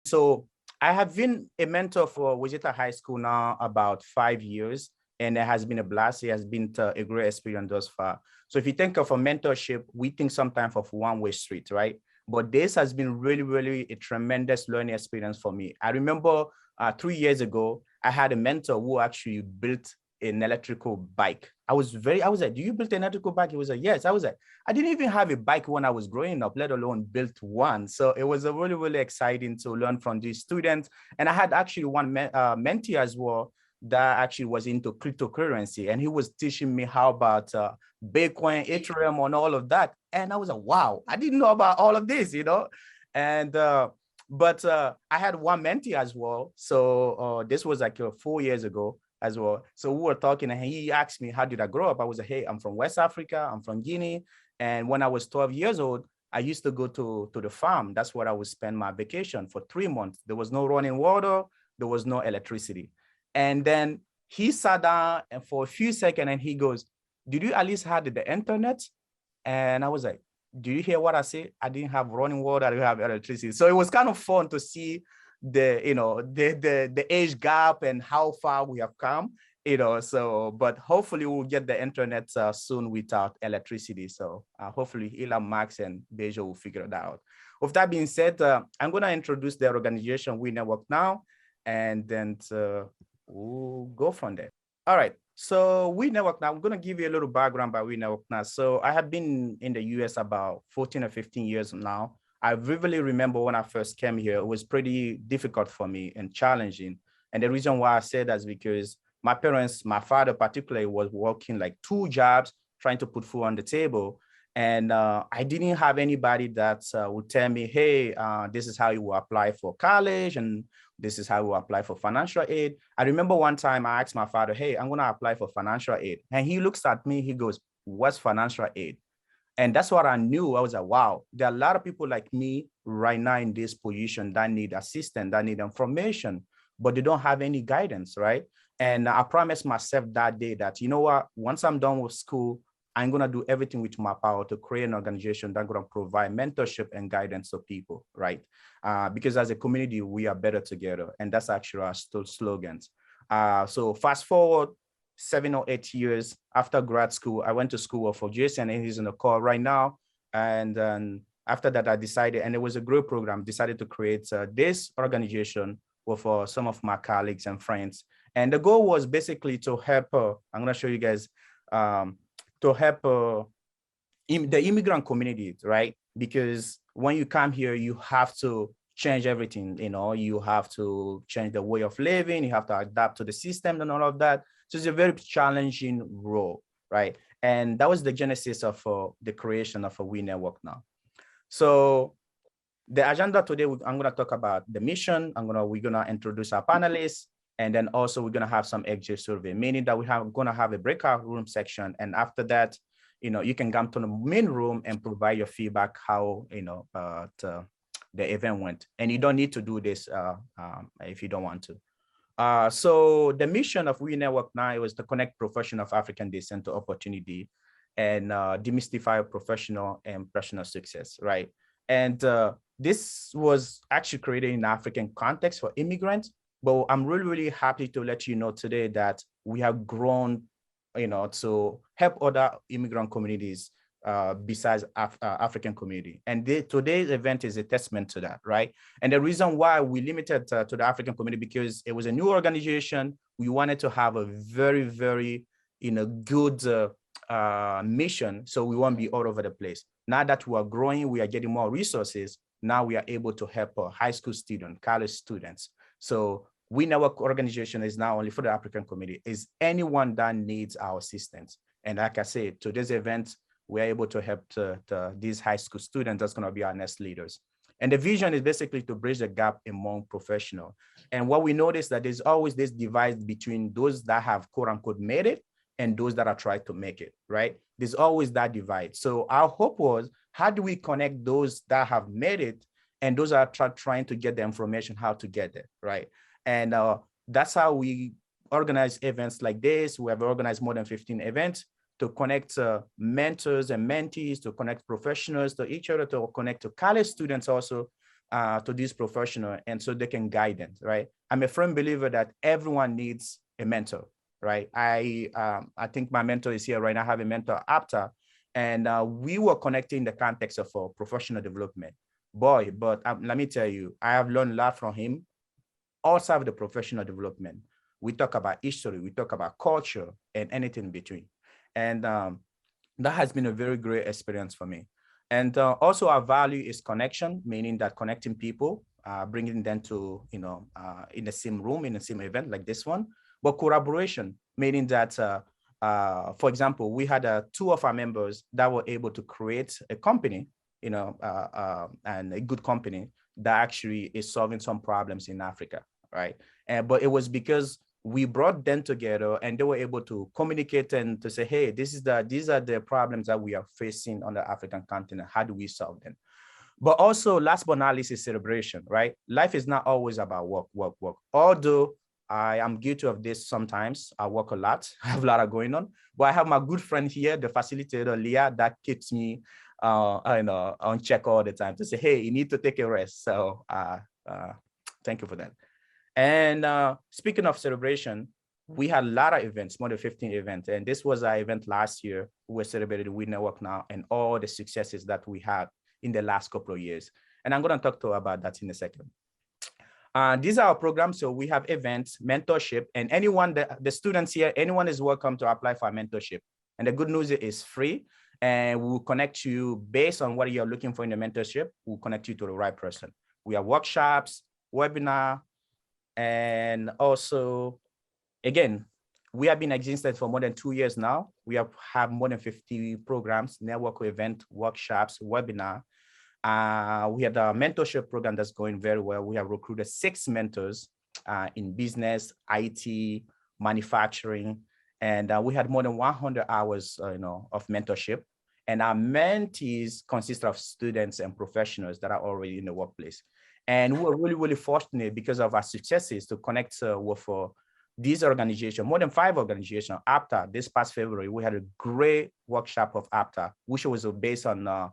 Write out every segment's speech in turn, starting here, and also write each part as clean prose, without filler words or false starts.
So I have been a mentor for Wayzata High School now about 5 years, and it has been a blast. It has been a great experience thus far. So if you think of a mentorship, we think sometimes of one-way street, right? But this has been really, really a tremendous learning experience for me. I remember 3 years ago, I had a mentor who actually built an electrical bike. I was like, do you build an electrical bike? He was like, yes. I was like, I didn't even have a bike when I was growing up, let alone built one. So it was a really, really exciting to learn from these students. And I had actually one mentee as well that actually was into cryptocurrency. And he was teaching me how about Bitcoin, Ethereum, and all of that. And I was like, wow, I didn't know about all of this, you know? And, but I had one mentee as well. So this was like 4 years ago as well. So we were talking and he asked me, how did I grow up? I was like, hey, I'm from West Africa. I'm from Guinea. And when I was 12 years old, I used to go to the farm. That's where I would spend my vacation for 3 months. There was no running water. There was no electricity. And then he sat down and for a few seconds and he goes, did you at least have the internet? And I was like, do you hear what I say? I didn't have running water. I didn't have electricity. So it was kind of fun to see the age gap and how far we have come, so, but hopefully we'll get the internet soon without electricity. So hopefully Elon Musk and Bejo will figure that out. With that being said, I'm going to introduce the organization We Network now, and then we'll go from there. All right. So We Network now, I'm going to give you a little background about We Network now. So I have been in the US about 14 or 15 years now. I vividly remember when I first came here, it was pretty difficult for me and challenging. And the reason why I said that is because my parents, my father particularly, was working like 2 jobs, trying to put food on the table. And I didn't have anybody that would tell me, hey, this is how you will apply for college, and this is how you will apply for financial aid. I remember one time I asked my father, hey, I'm going to apply for financial aid. And he looks at me, he goes, what's financial aid? And that's what I knew. I was like, wow, there are a lot of people like me right now in this position that need assistance, that need information, but they don't have any guidance, right? And I promised myself that day that, you know what, once I'm done with school, I'm going to do everything with my power to create an organization that's going to provide mentorship and guidance to people, right? Because as a community, we are better together. And that's actually our slogans. So fast forward 7 or 8 years after grad school, I went to school for Jason, and he's in the call right now. And then after that, I decided, and it was a great program, decided to create this organization with some of my colleagues and friends. And the goal was basically to help, I'm going to show you guys, to help the immigrant community, right? Because when you come here, you have to change everything, you have to change the way of living, you have to adapt to the system and all of that. So it's a very challenging role, right? And that was the genesis of the creation of a We Network now. So the agenda today, I'm going to talk about the mission. We're going to introduce our panelists, and then also we're going to have some exit survey, meaning that we're going to have a breakout room section. And after that, you can come to the main room and provide your feedback, how, the event went. And you don't need to do this if you don't want to. So the mission of We Network now was to connect professionals of African descent to opportunity and demystify professional and personal success, right? And this was actually created in African context for immigrants, but I'm really, really happy to let you know today that we have grown, to help other immigrant communities besides African community. And today's event is a testament to that, right? And the reason why we limited to the African community, because it was a new organization. We wanted to have a very, very, good mission. So we won't be all over the place. Now that we are growing, we are getting more resources. Now we are able to help high school students, college students. So We Network organization is not only for the African community, is anyone that needs our assistance. And like I said, today's event, we're able to help these high school students. That's going to be our next leaders. And the vision is basically to bridge the gap among professionals. And what we notice that there's always this divide between those that have quote unquote made it and those that are trying to make it, right? There's always that divide. So our hope was, how do we connect those that have made it and those that are trying to get the information how to get there, right? And that's how we organize events like this. We have organized more than 15 events to connect mentors and mentees, to connect professionals to each other, to connect to college students also, to these professionals, and so they can guide them, right? I'm a firm believer that everyone needs a mentor, right? I think my mentor is here right now. I have a mentor, Okta, and we were connecting in the context of professional development. Boy, but let me tell you, I have learned a lot from him outside of the professional development. We talk about history, we talk about culture, and anything in between. And that has been a very great experience for me. And also our value is connection, meaning that connecting people, bringing them to, in the same room, in the same event like this one, but collaboration, meaning that, for example, we had two of our members that were able to create a company, and a good company that actually is solving some problems in Africa, right? But it was because we brought them together and they were able to communicate and to say, hey, these are the problems that we are facing on the African continent. How do we solve them? But also, last but not least, is celebration, right? Life is not always about work. Although I am guilty of this sometimes. I work a lot. I have a lot of going on. But I have my good friend here, the facilitator, Leah, that keeps me on check all the time to say, hey, you need to take a rest. So thank you for that. And speaking of celebration, we had a lot of events, more than 15 events. And this was our event last year. We celebrated We Network Now and all the successes that we had in the last couple of years. And I'm going to talk to you about that in a second. These are our programs. So we have events, mentorship, and anyone, the students here, anyone is welcome to apply for a mentorship. And the good news is free. And we'll connect you based on what you're looking for in the mentorship. We'll connect you to the right person. We have workshops, webinar, and also, again, we have been existed for more than 2 years now. We have more than 50 programs, network event, workshops, webinar. We had a mentorship program that's going very well. We have recruited 6 mentors in business, IT, manufacturing, and we had more than 100 hours of mentorship. And our mentees consist of students and professionals that are already in the workplace. And we were really, really fortunate because of our successes to connect with these organizations, more than 5 organizations. Okta, this past February, we had a great workshop of Okta, which was based on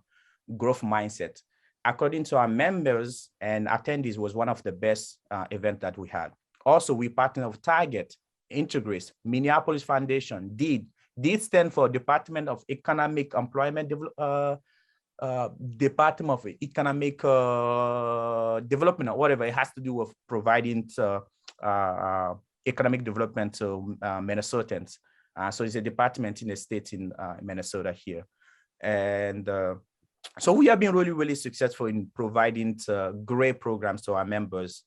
growth mindset. According to our members and attendees, was one of the best events that we had. Also, we partnered with Target, Integrates, Minneapolis Foundation, DEED. DEED stands for Department of Economic Employment Department of Economic Development, or whatever. It has to do with providing economic development to Minnesotans. So it's a department in the state in Minnesota here. And so we have been really, really successful in providing great programs to our members.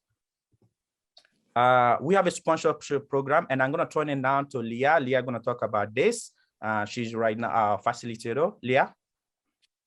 We have a sponsorship program, and I'm going to turn it down to Leah. Leah going to talk about this. She's right now our facilitator. Leah?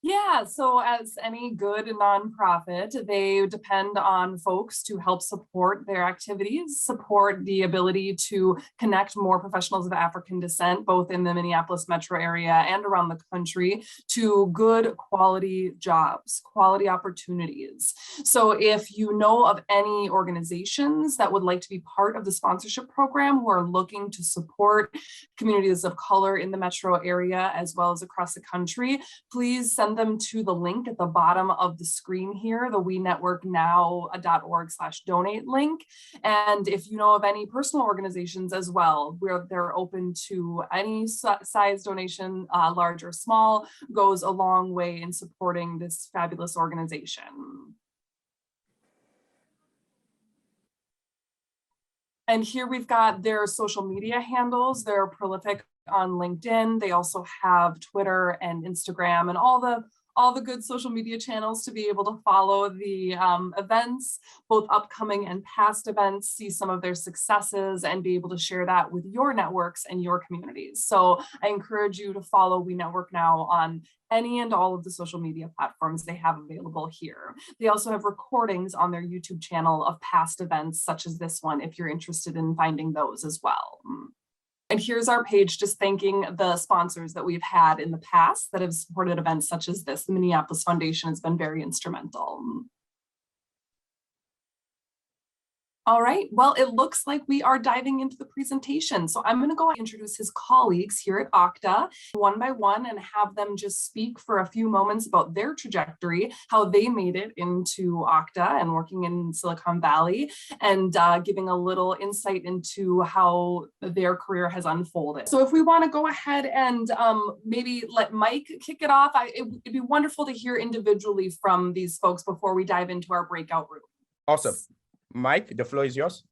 Yeah, so as any good nonprofit, they depend on folks to help support their activities, support the ability to connect more professionals of African descent, both in the Minneapolis metro area and around the country, to good quality jobs, quality opportunities. So if you know of any organizations that would like to be part of the sponsorship program who are looking to support communities of color in the metro area as well as across the country, please send them to the link at the bottom of the screen here, the wenetworknow.org/donate link. And if you know of any personal organizations as well, where they're open to any size donation, large or small, goes a long way in supporting this fabulous organization. And here we've got their social media handles. They're prolific on LinkedIn. They also have Twitter and Instagram and all the good social media channels to be able to follow the events, both upcoming and past events, see some of their successes, and be able to share that with your networks and your communities. So I encourage you to follow We Network Now on any and all of the social media platforms they have available here. They also have recordings on their YouTube channel of past events such as this one, if you're interested in finding those as well. And here's our page just thanking the sponsors that we've had in the past that have supported events such as this. The Minneapolis Foundation has been very instrumental. All right, well, it looks like we are diving into the presentation. So I'm going to go and introduce his colleagues here at Okta one by one and have them just speak for a few moments about their trajectory, how they made it into Okta and working in Silicon Valley, and giving a little insight into how their career has unfolded. So if we want to go ahead and maybe let Mike kick it off, it'd be wonderful to hear individually from these folks before we dive into our breakout room. Awesome. Mike, the floor is yours.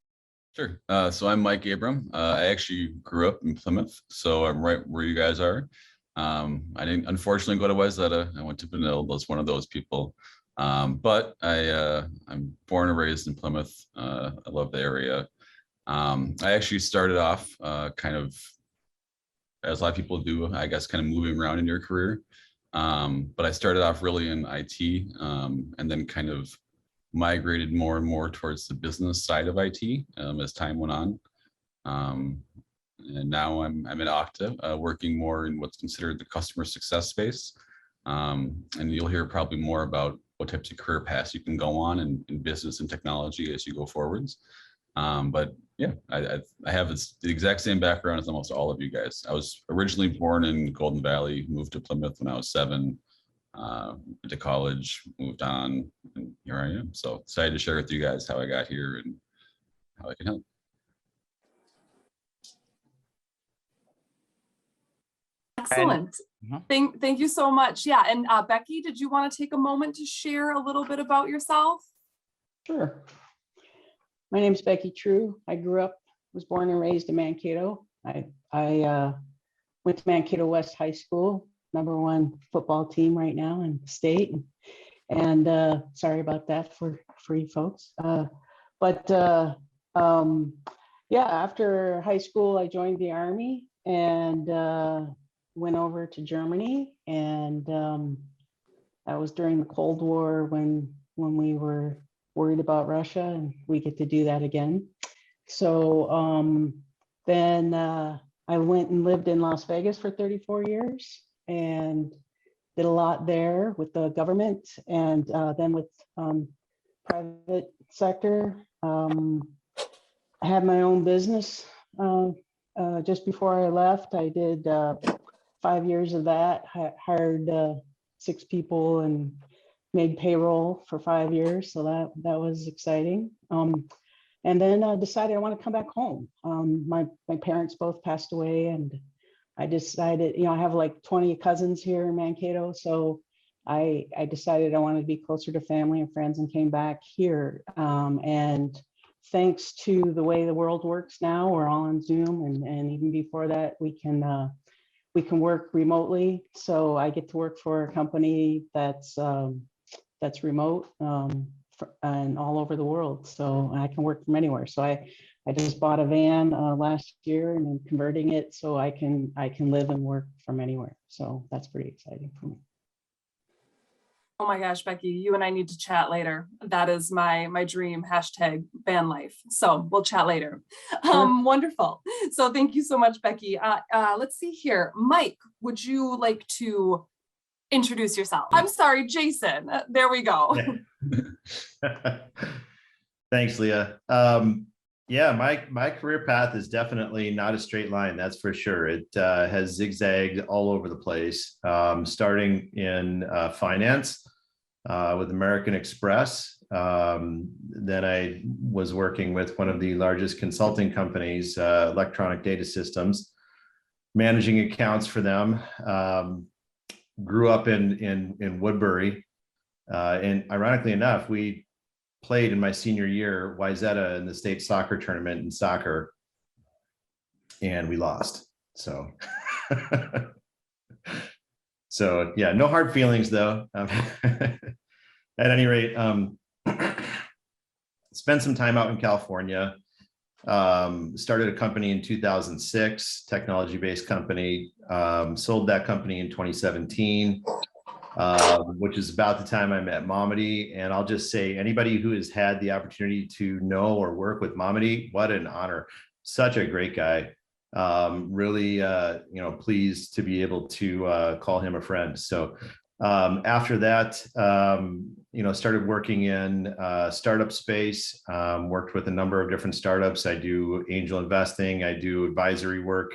Sure. So I'm Mike Abram. I actually grew up in Plymouth, so I'm right where you guys are. I didn't unfortunately go to Wayzata. I went to Benilde. Was one of those people. But I'm born and raised in Plymouth. I love the area. I actually started off kind of, as a lot of people do, I guess, kind of moving around in your career. But I started off really in IT, and then kind of migrated more and more towards the business side of IT as time went on. And now I'm at Okta, working more in what's considered the customer success space. And you'll hear probably more about what types of career paths you can go on in business and technology as you go forwards. But yeah, I have the exact same background as almost all of you guys. I was originally born in Golden Valley, moved to Plymouth when I was 7. Went to college, moved on, and here I am. So excited to share with you guys how I got here and how I can help. Excellent. Thank you so much. Yeah, and Becky, did you want to take a moment to share a little bit about yourself? Sure. My name is Becky True. I was born and raised in Mankato. I went to Mankato West High School, #1 football team right now in the state. And sorry about that for you folks. Yeah, after high school, I joined the Army and went over to Germany. And that was during the Cold War when we were worried about Russia, and we get to do that again. So then I went and lived in Las Vegas for 34 years. And did a lot there with the government and then with private sector. I had my own business. Just before I left, I did 5 years of that, hired 6 people and made payroll for 5 years. So that was exciting. And then I decided I want to come back home. My parents both passed away, and I decided, I have like 20 cousins here in Mankato. So I decided I wanted to be closer to family and friends and came back here. And thanks to the way the world works now, we're all on Zoom. And even before that, we can work remotely. So I get to work for a company that's remote and all over the world. So I can work from anywhere. So I just bought a van last year and I'm converting it so I can live and work from anywhere. So that's pretty exciting for me. Oh my gosh, Becky, you and I need to chat later. That is my dream, #van life. So we'll chat later. Sure. Wonderful. So thank you so much, Becky. Let's see here. Mike, would you like to introduce yourself? I'm sorry, Jason. There we go. Thanks, Leah. Yeah, my career path is definitely not a straight line, that's for sure. It has zigzagged all over the place, starting in finance with American Express. Then I was working with one of the largest consulting companies, Electronic Data Systems, managing accounts for them. Grew up in Woodbury. And ironically enough, we played in my senior year Wayzata in the state soccer tournament in soccer, and we lost. So, so yeah, no hard feelings though. At any rate, spent some time out in California. Started a company in 2006, technology-based company. Sold that company in 2017. Which is about the time I met Mamadi. And I'll just say, anybody who has had the opportunity to know or work with Mamadi, what an honor. Such a great guy. Really, pleased to be able to call him a friend. So after that, started working in startup space, worked with a number of different startups. I do angel investing, I do advisory work.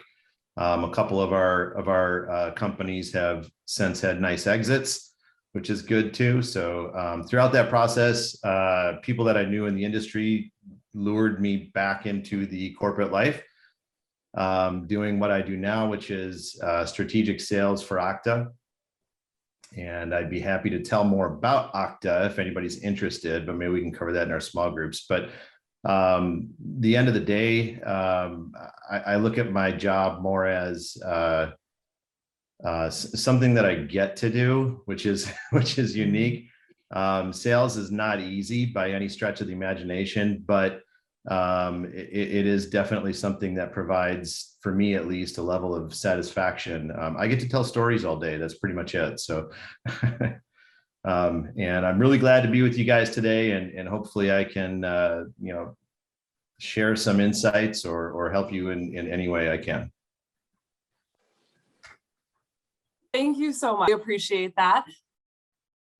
A couple of our companies have since had nice exits, which is good too. So throughout that process, people that I knew in the industry lured me back into the corporate life, doing what I do now, which is strategic sales for Okta. And I'd be happy to tell more about Okta if anybody's interested, but maybe we can cover that in our small groups. But the end of the day, I look at my job more as something that I get to do, which is unique. Sales is not easy by any stretch of the imagination, but it is definitely something that provides, for me at least, a level of satisfaction. I get to tell stories all day. That's pretty much it. So, and I'm really glad to be with you guys today, and hopefully I can, share some insights or help you in any way I can. Thank you so much. I appreciate that.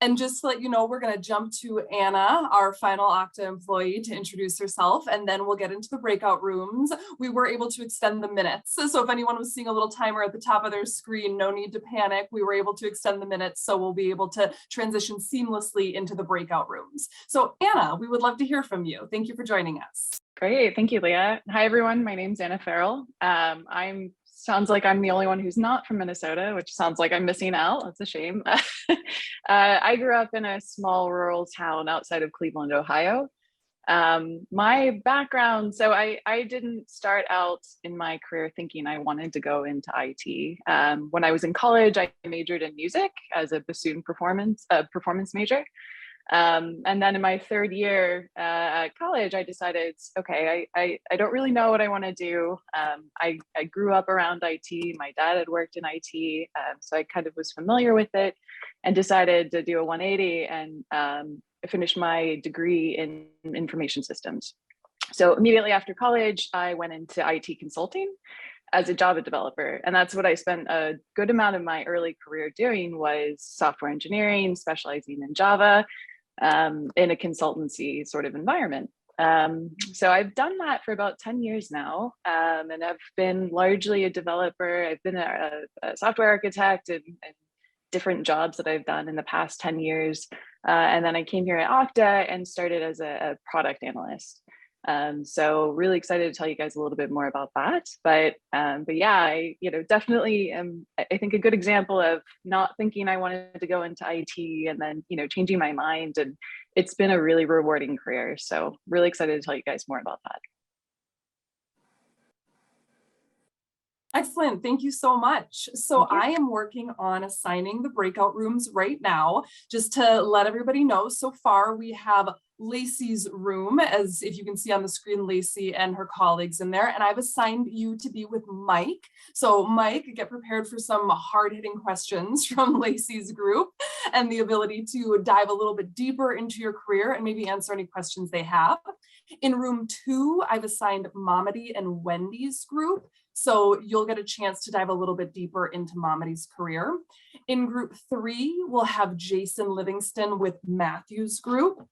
And just to let you know, we're going to jump to Anna, our final Okta employee, to introduce herself, and then we'll get into the breakout rooms. We were able to extend the minutes. So if anyone was seeing a little timer at the top of their screen, no need to panic. We were able to extend the minutes, so we'll be able to transition seamlessly into the breakout rooms. So Anna, we would love to hear from you. Thank you for joining us. Great. Thank you, Leah. Hi, everyone. My name's Anna Farrell. Sounds like I'm the only one who's not from Minnesota, which sounds like I'm missing out. That's a shame. I grew up in a small rural town outside of Cleveland, Ohio. My background, so I didn't start out in my career thinking I wanted to go into IT. When I was in college, I majored in music as a bassoon performance major. And then in my third year at college, I decided, okay, I don't really know what I want to do. I grew up around IT. My dad had worked in IT, so I kind of was familiar with it, and decided to do a 180 and finish my degree in information systems. So immediately after college, I went into IT consulting as a Java developer. And that's what I spent a good amount of my early career doing, was software engineering, specializing in Java, in a consultancy sort of environment. So I've done that for about 10 years now, and I've been largely a developer. I've been a software architect and different jobs that I've done in the past 10 years. And then I came here at Okta and started as a product analyst. So really excited to tell you guys a little bit more about that. But yeah, I definitely am, I think, a good example of not thinking I wanted to go into IT and then changing my mind, and it's been a really rewarding career. So really excited to tell you guys more about that. Excellent. Thank you so much. So I am working on assigning the breakout rooms right now. Just to let everybody know, so far we have Lacey's room, as if you can see on the screen, Lacey and her colleagues in there. And I've assigned you to be with Mike. So Mike, get prepared for some hard-hitting questions from Lacey's group and the ability to dive a little bit deeper into your career and maybe answer any questions they have. In room 2, I've assigned Mamadi and Wendy's group. So you'll get a chance to dive a little bit deeper into Mamadi's career. In group 3, we'll have Jason Livingston with Matthew's group.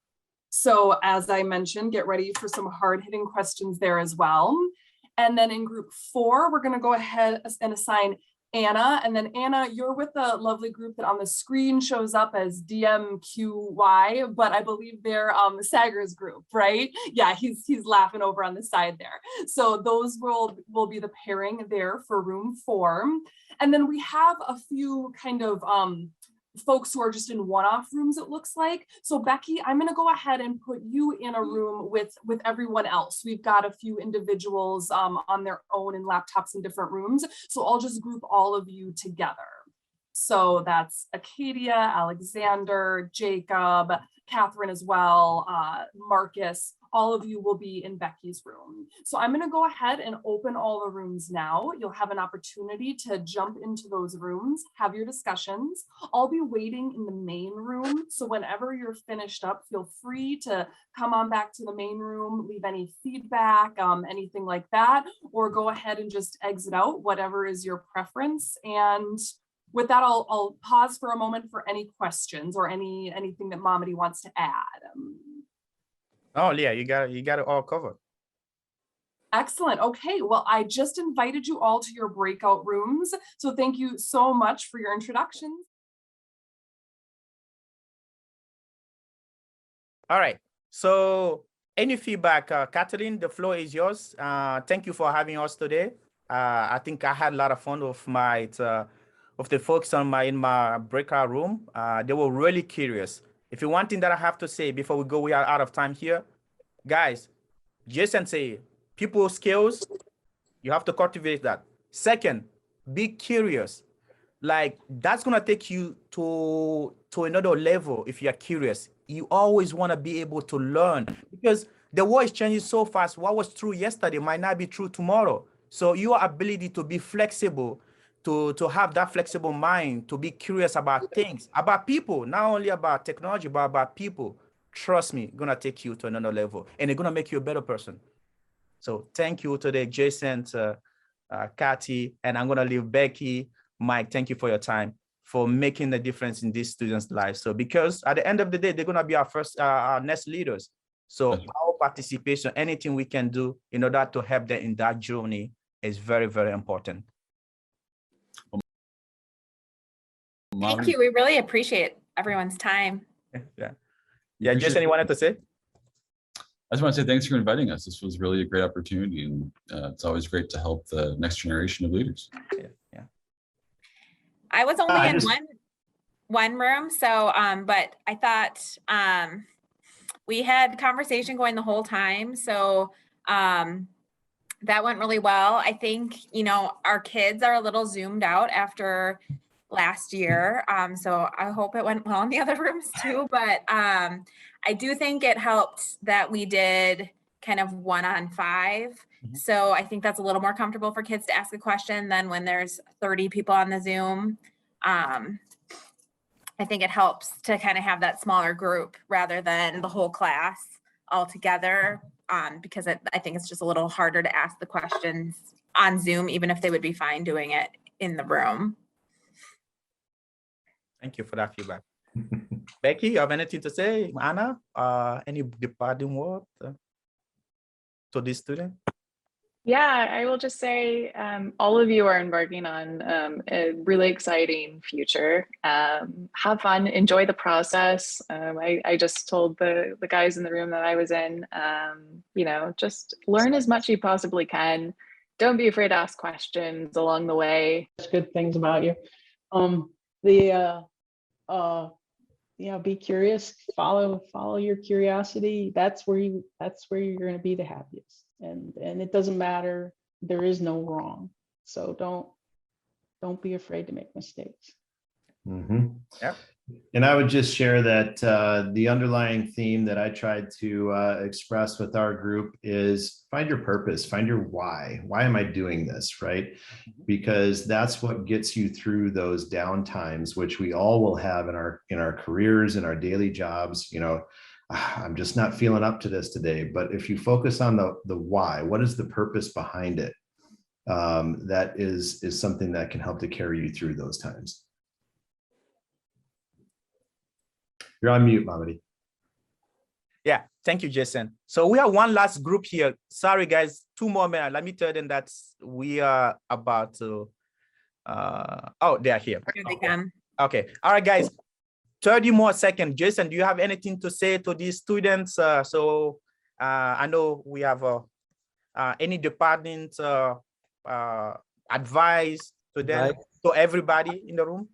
So as I mentioned, get ready for some hard-hitting questions there as well. And then in group 4, we're going to go ahead and assign Anna. And then Anna, you're with the lovely group that on the screen shows up as DMQY, but I believe they're Sagar's group, right? Yeah, he's laughing over on the side there. So those will be the pairing there for room 4. And then we have a few kind of folks who are just in one-off rooms, it looks like. So Becky, I'm going to go ahead and put you in a room with everyone else. We've got a few individuals on their own in laptops in different rooms. So I'll just group all of you together. So that's Acadia, Alexander, Jacob, Catherine as well, Marcus. All of you will be in Becky's room. So I'm going to go ahead and open all the rooms now. You'll have an opportunity to jump into those rooms, have your discussions. I'll be waiting in the main room. So whenever you're finished up, feel free to come on back to the main room, leave any feedback, anything like that, or go ahead and just exit out, whatever is your preference. And with that, I'll pause for a moment for any questions or anything that Mamadi wants to add. Oh yeah, you got it all covered. Excellent. Okay, well, I just invited you all to your breakout rooms. So thank you so much for your introductions. All right. So any feedback, Catherine, the floor is yours. Thank you for having us today. I think I had a lot of fun with with the folks in my breakout room. They were really curious. If you one thing that I have to say before we go, we are out of time here, guys. Jason say people skills, you have to cultivate that. Second, be curious. Like that's gonna take you to another level if you're curious. You always want to be able to learn because the world is changing so fast. What was true yesterday might not be true tomorrow. So your ability to be flexible, to have that flexible mind, to be curious about things, about people, not only about technology, but about people. Trust me, gonna take you to another level and it's gonna make you a better person. So thank you today, Jason, Kathy, and I'm gonna leave Becky, Mike. Thank you for your time, for making the difference in these students' lives. So because at the end of the day, they're gonna be our next leaders. So our participation, anything we can do in order to help them in that journey is very, very important. Thank you. We really appreciate everyone's time. Yeah, Jason, you wanted to say? I just want to say thanks for inviting us. This was really a great opportunity, and it's always great to help the next generation of leaders. Yeah. I was only in one room, so but I thought we had conversation going the whole time, so that went really well. I think, you know, our kids are a little zoomed out after last year, so I hope it went well in the other rooms too, but I do think it helped that we did kind of 1-on-5. So I think that's a little more comfortable for kids to ask a question than when there's 30 people on the Zoom. I think it helps to kind of have that smaller group rather than the whole class all together, because I think it's just a little harder to ask the questions on Zoom, even if they would be fine doing it in the room. Thank you for that feedback. Becky, you have anything to say? Anna, any departing word to this student? Yeah, I will just say all of you are embarking on a really exciting future. Have fun, enjoy the process. I just told the guys in the room that I was in, you know, just learn as much as you possibly can. Don't be afraid to ask questions along the way. There's good things about you. Yeah, be curious, follow your curiosity. That's where you're going to be the happiest. And it doesn't matter. There is no wrong. So don't be afraid to make mistakes. Yeah. And I would just share that the underlying theme that I tried to express with our group is find your purpose, find your why. Why am I doing this, right? Because that's what gets you through those down times, which we all will have in our careers, in our daily jobs. You know, I'm just not feeling up to this today. But if you focus on the why, what is the purpose behind it? That is something that can help to carry you through those times. You're on mute, Mamadi. Yeah, thank you, Jason. So we have one last group here. Sorry, guys, 2 more minutes. Let me tell them that we are about to, oh, they are here. Here they come. Okay, all right, guys, 30 more seconds. Jason, do you have anything to say to these students? I know we have any department advice to them, to everybody in the room?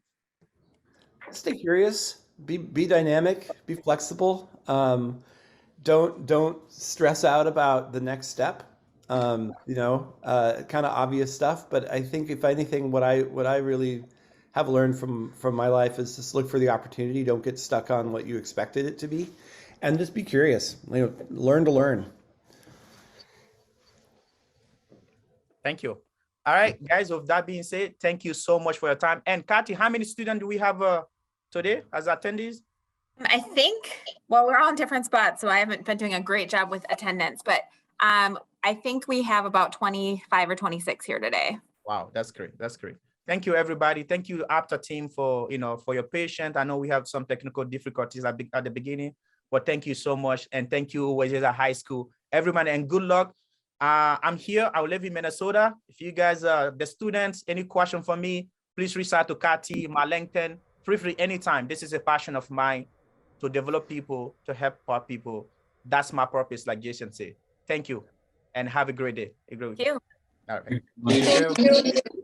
Stay curious. Be dynamic, be flexible. Don't stress out about the next step. You know, kind of obvious stuff. But I think if anything, what I really have learned from my life is just look for the opportunity. Don't get stuck on what you expected it to be, and just be curious. You know, learn to learn. Thank you. All right, guys. With that being said, thank you so much for your time. And Kathy, how many students do we have today as attendees? I think, well, we're all in different spots, so I haven't been doing a great job with attendance, but I think we have about 25 or 26 here today. Wow, that's great. That's great. Thank you, everybody. Thank you, Okta team, for for your patience. I know we have some technical difficulties at the beginning, but thank you so much, and thank you, Wayzata High School, everyone, and good luck. I'm here. I live in Minnesota. If you guys, the students, any question for me, please reach out to Kati, my LinkedIn. Feel free anytime. This is a passion of mine, to develop people, to help our people. That's my purpose, like Jason said. Thank you, and have a great day. Thank you. All right. Thank you. Thank you.